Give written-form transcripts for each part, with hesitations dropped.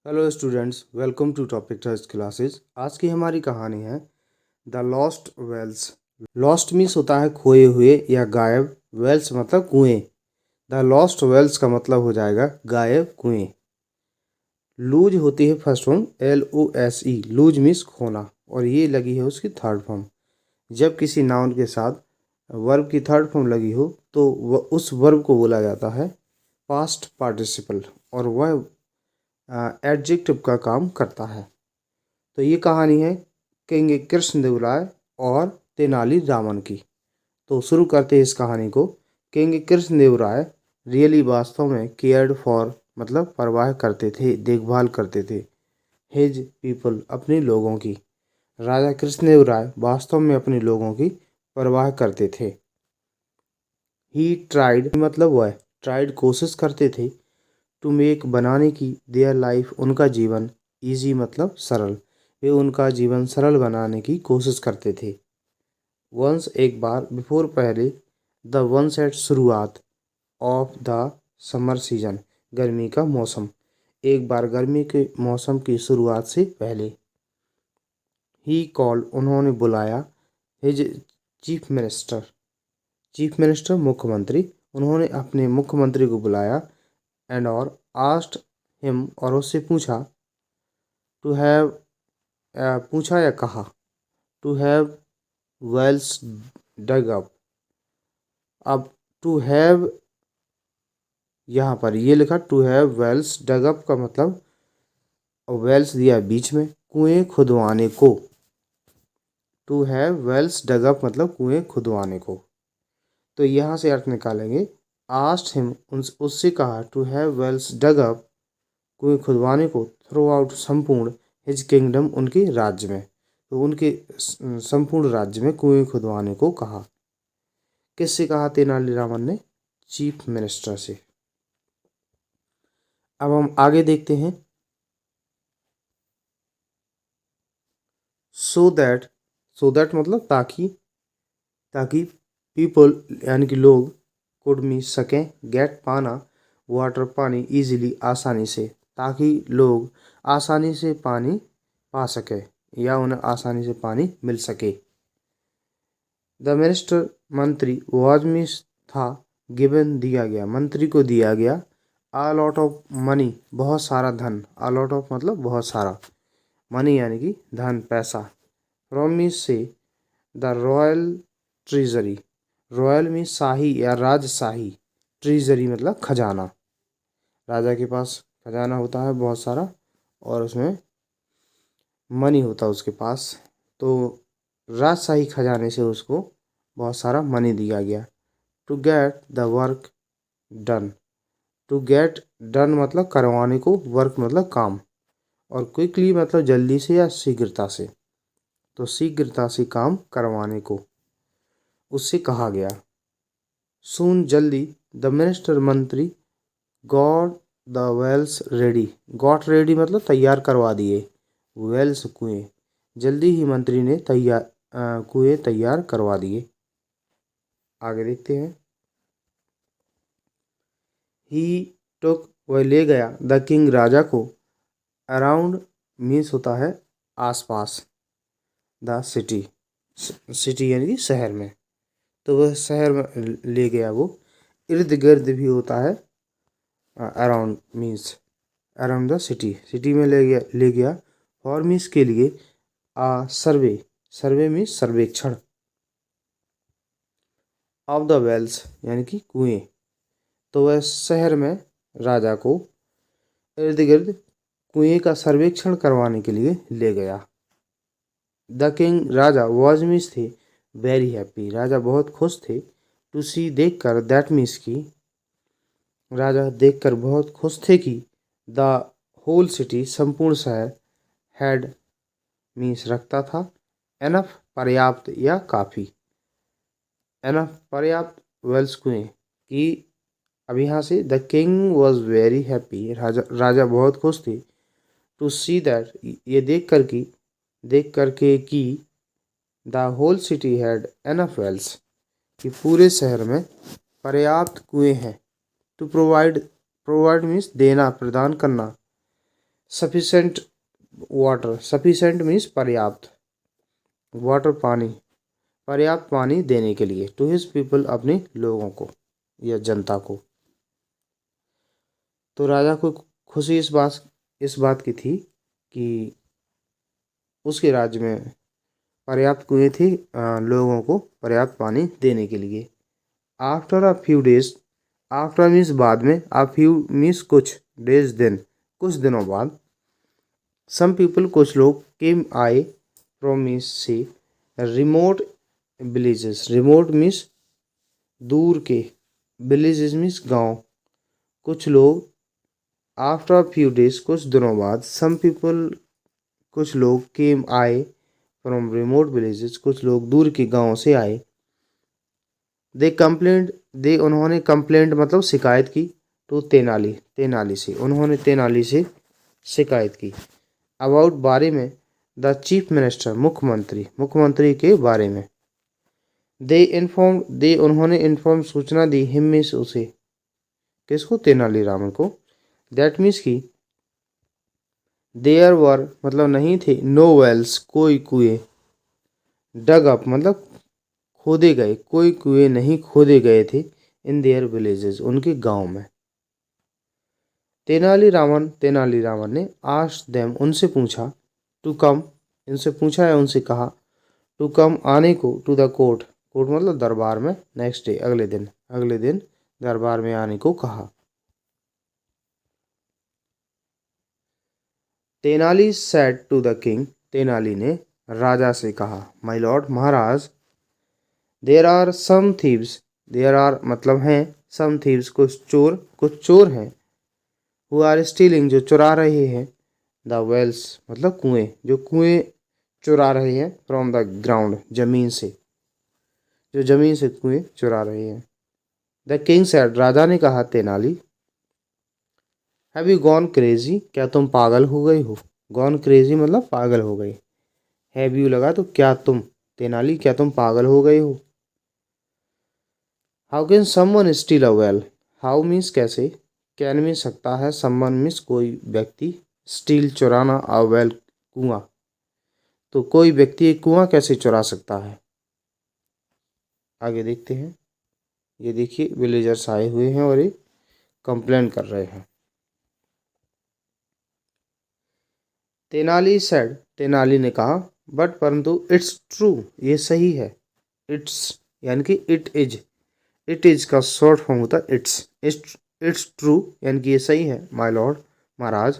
Hello students, welcome to topic test classes. आज की हमारी कहानी है the lost wells. Lost means होता है खोए हुए या गायब, वेल्स मतलब कुएं। द लॉस्ट वेल्स का मतलब हो जाएगा गायब कुएं। लूज होती है first form LOSE, lose means खोना, और ये लगी है उसकी थर्ड फॉर्म। जब किसी नाउन के साथ वर्ब की थर्ड फॉर्म लगी हो तो उस वर्ब को बोला जाता है पास्ट पार्टिसिपल, और वह एडजेक्टिव का काम करता है। तो ये कहानी है किंग कृष्णदेवराय और तेनाली रामन की। तो शुरू करते हैं इस कहानी को। किंग कृष्णदेवराय रियली वास्तव में केयर्ड फॉर मतलब परवाह करते थे, देखभाल करते थे हिज पीपल अपने लोगों की। राजा कृष्णदेवराय वास्तव में अपने लोगों की परवाह करते थे। ही ट्राइड मतलब वह ट्राइड कोशिश करते थे टू मेक बनाने की देयर लाइफ उनका जीवन, इजी मतलब सरल, वे उनका जीवन सरल बनाने की कोशिश करते थे। वंस एक बार, बिफोर पहले, द वंस एट शुरुआत, ऑफ द समर सीजन गर्मी का मौसम, एक बार गर्मी के मौसम की शुरुआत से पहले। ही कॉल्ड उन्होंने बुलाया, his chief minister, chief minister मुख्यमंत्री, उन्होंने अपने मुख्यमंत्री को बुलाया, एंड और आस्ट हिम और उससे पूछा, टू हैव पूछा या कहा, to have wells dug up. अब टू हैव, यहाँ पर ये लिखा to have wells dug up का मतलब वेल्स दिया बीच में, कुएं खुदवाने को। To have wells dug up मतलब कुएं खुदवाने को। तो यहाँ से अर्थ निकालेंगे, आस्ट हिम उससे कहा, to have wells dug up कुएं खुदवाने को, थ्रू आउट संपूर्ण, हिज किंगडम उनके राज्य में, तो उनके संपूर्ण राज्य में कुएं खुदवाने को कहा। किससे कहा? तेनालीरामन ने चीफ मिनिस्टर से। अब हम आगे देखते हैं। सो दैट मतलब ताकि, ताकि पीपल यानी कि लोग, कुड मी सकें, गेट पाना, वाटर पानी, इजीली आसानी से, ताकि लोग आसानी से पानी पा सके या उन्हें आसानी से पानी मिल सके। द मिनिस्टर मंत्री वाज मिस था, गिवन दिया गया, मंत्री को दिया गया, आ लॉट ऑफ मनी बहुत सारा धन, आ लॉट ऑफ मतलब बहुत सारा, मनी यानी कि धन पैसा, फ्रॉम मिस से द रॉयल ट्रेजरी, रॉयल में शाही या राजशाही, ट्रेजरी मतलब खजाना, राजा के पास खजाना होता है बहुत सारा और उसमें मनी होता है उसके पास, तो राजशाही खजाने से उसको बहुत सारा मनी दिया गया। To get the work done, to get done मतलब करवाने को, वर्क मतलब काम, और क्विकली मतलब जल्दी से या शीघ्रता से, तो शीघ्रता से काम करवाने को उससे कहा गया। सून जल्दी, द मिनिस्टर मंत्री got the wells ready, got ready मतलब तैयार करवा दिए, वेल्स कुएं, जल्दी ही मंत्री ने कुएं तैयार करवा दिए। आगे देखते हैं। ही टुक वह ले गया, द किंग राजा को, अराउंड मीन्स होता है आसपास, द सिटी, सिटी यानी कि शहर में, तो वह शहर में ले गया वो। इर्द गिर्द भी होता है, around means around the city, city में ले गया फॉर मीन्स के लिए, सर्वे, सर्वे मीन्स सर्वेक्षण, ऑफ द वेल्स यानी कि कुएं, तो वह शहर में राजा को इर्द गिर्द कुएं का सर्वेक्षण करवाने के लिए ले गया। The king Raja was means थे, वेरी हैप्पी राजा बहुत खुश थे, टू सी देखकर, दैट मीन्स की राजा देखकर बहुत खुश थे कि, द होल सिटी संपूर्ण शहर, हैड मीन्स रखता था, एनफ पर्याप्त या काफ़ी, एनफ पर्याप्त वेल्स कुएं कि, अब यहाँ से the king was very happy राजा बहुत खुश थे, टू सी दैट ये देख करके कि, the whole city had enough wells कि पूरे शहर में पर्याप्त कुएं हैं, टू प्रोवाइड, प्रोवाइड मीन्स देना प्रदान करना, सफिशेंट वाटर, सफिशेंट मीन्स पर्याप्त, वाटर पानी, पर्याप्त पानी देने के लिए, टू हिज पीपल अपने लोगों को या जनता को। तो राजा को खुशी इस बात की थी कि उसके राज्य में पर्याप्त कुएं थी लोगों को पर्याप्त पानी देने के लिए। After a few days, after means बाद में, अ फ्यू मीन्स कुछ, डेज दिन कुछ दिनों बाद, सम पीपल कुछ लोग, केम आए, फ्रॉम मीन्स से, रिमोट विलेजेस, रिमोट मीन्स दूर के, विलेजेस मीन्स गांव, कुछ लोग, आफ्टर फ्यू डेज कुछ दिनों बाद, सम पीपल कुछ लोग, केम आए, फ्रॉम रिमोट विलेजेस कुछ लोग दूर के गांव से आए, दे कंप्लेंट, दे उन्होंने कंप्लेंट मतलब शिकायत की, टू तेनाली, तेनाली से, उन्होंने तेनाली से शिकायत की, अबाउट बारे में, द चीफ मिनिस्टर मुख्यमंत्री, मुख्यमंत्री के बारे में, दे इन्फॉर्म, दे उन्होंने इन्फॉर्म सूचना दी, हिम मीन्स उसे, किसको, तेनालीरामन को, दैट मीन्स की, देयर वर मतलब नहीं थे, नो वेल्स कोई कुएं, डग अप मतलब खोदे गए, कोई कुएं नहीं खोदे गए थे, इन देयर विलेजेस उनके गांव में। तेनालीरामन ने आस्क्ड देम उनसे पूछा, टू कम, इनसे पूछा है उनसे कहा, टू कम आने को, टू द कोर्ट, कोर्ट मतलब दरबार में, नेक्स्ट डे अगले दिन दरबार में आने को कहा। Tenali said to the king, Tenali ने राजा से कहा, माय लॉर्ड महाराज, there are some thieves, there are मतलब हैं, सम थीव्स कुछ चोर हैं, हु आर स्टीलिंग जो चुरा रहे हैं, द वेल्स मतलब कुएं, जो कुएं चुरा रहे हैं, फ्रॉम द ग्राउंड जमीन से, जो जमीन से कुएं चुरा रहे हैं। द किंग सेड राजा ने कहा, Tenali, have you gone crazy, क्या तुम पागल हो गए हो, गॉन क्रेजी मतलब पागल हो गए, हैव यू लगा तो क्या तुम, तेनाली क्या तुम पागल हो गए हो। How can someone steel a well, how means कैसे, कैन मीन्स सकता है, समवन मीन्स कोई व्यक्ति, स्टील चुराना, अ वेल कुआं, तो कोई व्यक्ति एक कुआं कैसे चुरा सकता है। आगे देखते हैं, ये देखिए विलेजर्स आए हुए हैं और ये कंप्लेन कर रहे हैं। तेनाली सेड, तेनाली ने कहा, बट परंतु इट्स ट्रू, ये सही है, इट्स यानी कि इट इज का शॉर्ट फॉर्म होता है इट्स ट्रू यानी कि ये सही है, माय लॉर्ड महाराज,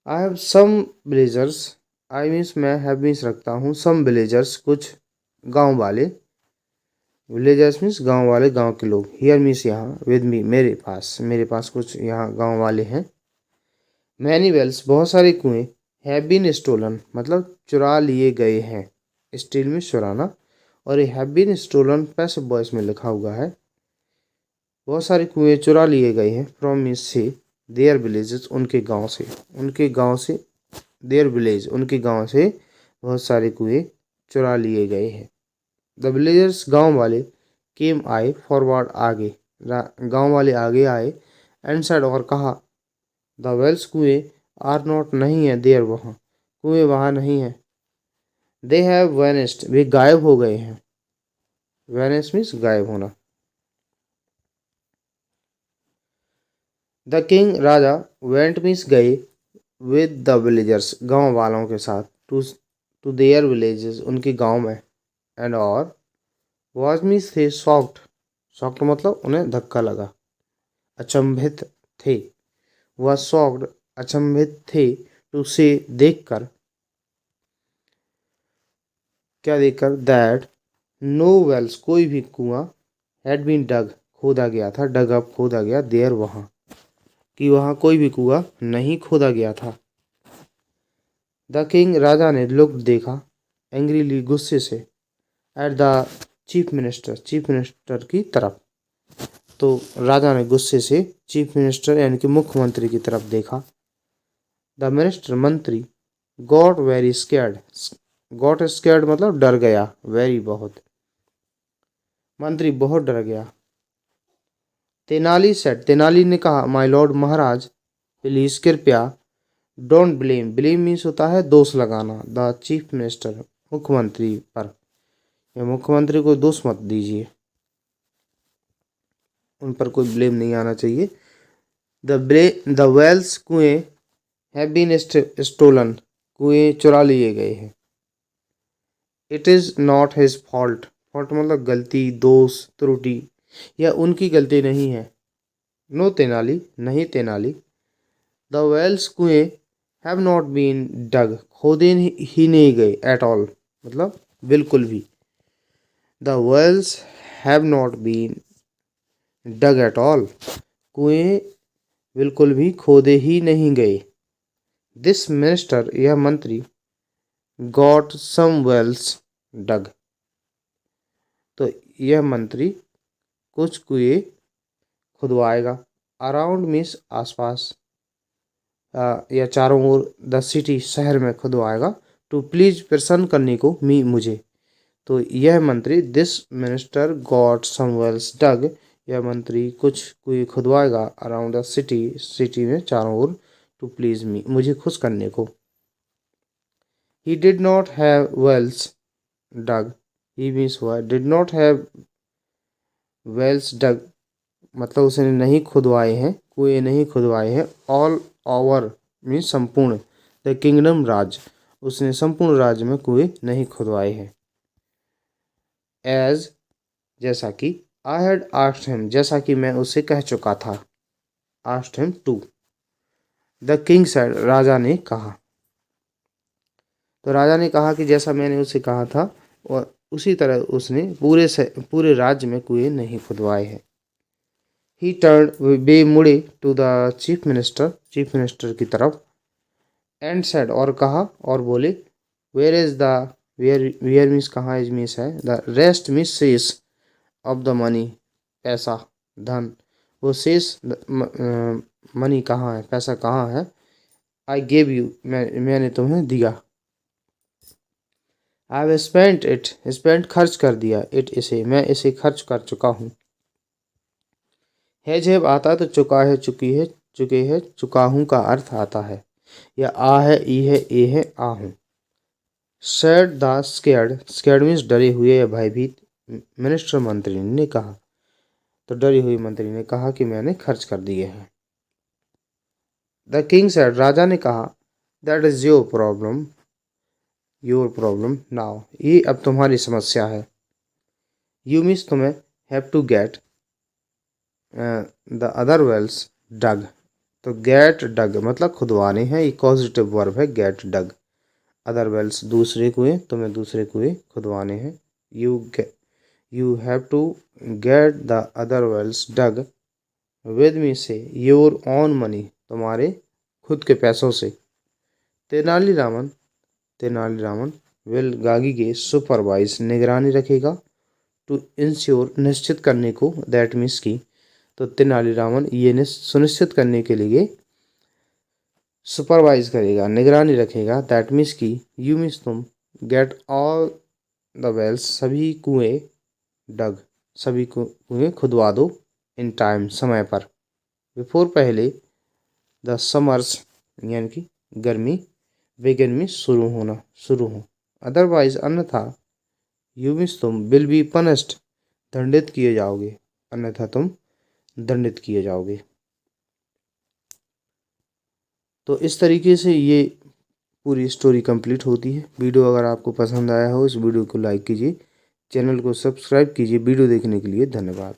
I have some villagers, I means मैं, हैव मीन्स रखता हूँ, सम विलेजर्स कुछ गांव वाले, विलेजर्स मीन्स गांव वाले, गांव के लोग, हियर मीन्स यहाँ, विद मी मेरे पास कुछ यहाँ गांव वाले हैं, मैनी वेल्स बहुत सारे कुएं, हैव बीन स्टोलन मतलब चुरा लिए गए हैं, स्टील में चुराना, और ये have been stolen passive voice में लिखा हुआ है, बहुत सारे कुएं चुरा लिए गए हैं, फ्रॉम मीन्स से, देयर विलेजेस उनके गांव से, देयर विलेज उनके गांव से बहुत सारे कुएं चुरा लिए गए हैं। द विलेजर्स गांव वाले, केम आए, फॉरवर्ड आगे, गांव वाले आगे आए, एंड साइड और कहा, द वेल्स कुएं, आर नॉट नहीं है, देयर वहाँ, कुएं वहाँ नहीं है, दे हैव वैनिस्ड वे गायब हो गए हैं, वैनिश मीन्स गायब होना। The king Raja, went means गए, विद द विलेजर्स गांव वालों के साथ, टू देयर विलेजेस उनके गांव में, एंड और, वॉज मीन्स थे, शॉक्ड मतलब उन्हें धक्का लगा, अचंभित थे, वह शॉक्ड अचंभित थे, टू से देखकर, क्या देखकर, दैट नो वेल्स कोई भी कुआं, हैड बीन डग खोदा गया था, डग अप खोदा गया, देयर वहाँ, कि वहाँ कोई भी कुआं नहीं खोदा गया था। द किंग राजा ने लुक देखा, एंग्रीली गुस्से से, एट द चीफ मिनिस्टर की तरफ, तो राजा ने गुस्से से चीफ मिनिस्टर यानी कि मुख्यमंत्री की तरफ देखा। द मिनिस्टर मंत्री, got very scared, got scared मतलब डर गया, वेरी बहुत, मंत्री बहुत डर गया। तेनाली सेड, तेनाली ने कहा, माय लॉर्ड महाराज, प्लीज कृपया, डोंट ब्लेम, ब्लेम मीन्स होता है दोष लगाना, द चीफ मिनिस्टर, मुख्यमंत्री पर, या मुख्यमंत्री को दोष मत दीजिए, उन पर कोई ब्लेम नहीं आना चाहिए। द वेल्स, कुएं, हैव बीन स्टोलन, कुएं चुरा लिए गए हैं। It is not his fault, fault मतलब गलती, दोष, त्रुटि, यह उनकी गलती नहीं है। नो तेनाली, नहीं तेनाली। द वेल्स, कुएं, हैव नॉट बीन डग, खोदे ही नहीं गए, एट ऑल मतलब बिल्कुल भी। The wells have not been dug at all, कुएं बिल्कुल भी खोदे ही नहीं गए। दिस मिनिस्टर, यह मंत्री, गॉट सम वेल्स डग, तो यह मंत्री कुछ कुएं खुदवाएगा। अराउंड मीन्स आसपास, या चारों ओर, द सिटी शहर में खुदवाएगा। टू प्लीज प्रसन्न करने को, मी मुझे, तो यह मंत्री, this minister got some wells dug, यह मंत्री कुछ कुएं खुदवाएगा। अराउंड द सिटी, सिटी में चारों ओर। टू प्लीज मी, मुझे खुश करने को। He did not have wells dug, he means हुआ did not have wells dug, मतलब उसने नहीं खुदवाए हैं, कुएं नहीं खुदवाए हैं। ऑल ओवर मीन्स संपूर्ण, द किंगडम राज, उसने संपूर्ण राज्य में कुएं नहीं खुदवाए हैं। एज, जैसा कि, आई हैड आस्क्ड हिम, जैसा कि मैं उसे कह चुका था। Asked him to. The king said, राजा ने कहा, तो राजा ने कहा कि जैसा मैंने उसे कहा था और उसी तरह उसने पूरे राज्य में कुएं नहीं खुदवाए हैं। ही टर्न, वे मुड़े, to the chief minister, chief minister की तरफ। एंड सेड, और कहा और बोले, where is the, where means कहाँ, इज मीन्स है, द रेस्ट मीन्स शेष, ऑफ द मनी, पैसा, धन, वो शेष मनी कहाँ है, पैसा कहाँ है। आई गेव यू, मैंने तुम्हें दिया। I have spent it, spent खर्च कर दिया, इट इसे, मैं इसे खर्च कर चुका हूँ। हैज आता है तो चुका है, चुकी है, चुके है, चुका हूँ का अर्थ आता है। या आ है, ई है, ए है, आ हूँ। Sad the scared, scared means डरे हुए या भयभीत, मिनिस्टर मंत्री ने कहा, तो डरी हुई मंत्री ने कहा कि मैंने खर्च कर दिए हैं। द किंग सैड, राजा ने कहा, that is your problem, your problem now, ये अब तुम्हारी समस्या है। यू मीन्स तुम्हें, have to get the other wells dug, तो गेट डग मतलब खुदवाने हैं, ये पॉजिटिव वर्ब है, गेट डग। अदर वेल्स दूसरे कुएं, तुम्हें दूसरे कुएं खुदवाने हैं। You have to get the other wells dug with me से, योर ओन मनी, तुम्हारे खुद के पैसों से। तेनालीरामन, तेनालीरामन विल गागी के सुपरवाइज, निगरानी रखेगा। टू इंश्योर, निश्चित करने को, दैट मीन्स की, तो तेनालीरामन ये सुनिश्चित करने के लिए सुपरवाइज करेगा, निगरानी रखेगा। दैट मीन्स की, यू मीन्स तुम, गेट ऑल द वेल्स, सभी कुएं, डग, सभी कुएं खुदवा दो, इन टाइम, समय पर, बिफोर पहले, द समर्स यानी कि गर्मी, बिगिन में शुरू होना, शुरू हो। अदरवाइज अन्यथा, यू मीन्स तुम, विल बी पनिश्ड, दंडित किए जाओगे, अन्यथा तुम दंडित किए जाओगे। तो इस तरीके से ये पूरी स्टोरी कंप्लीट होती है। वीडियो अगर आपको पसंद आया हो, इस वीडियो को लाइक कीजिए, चैनल को सब्सक्राइब कीजिए। वीडियो देखने के लिए धन्यवाद।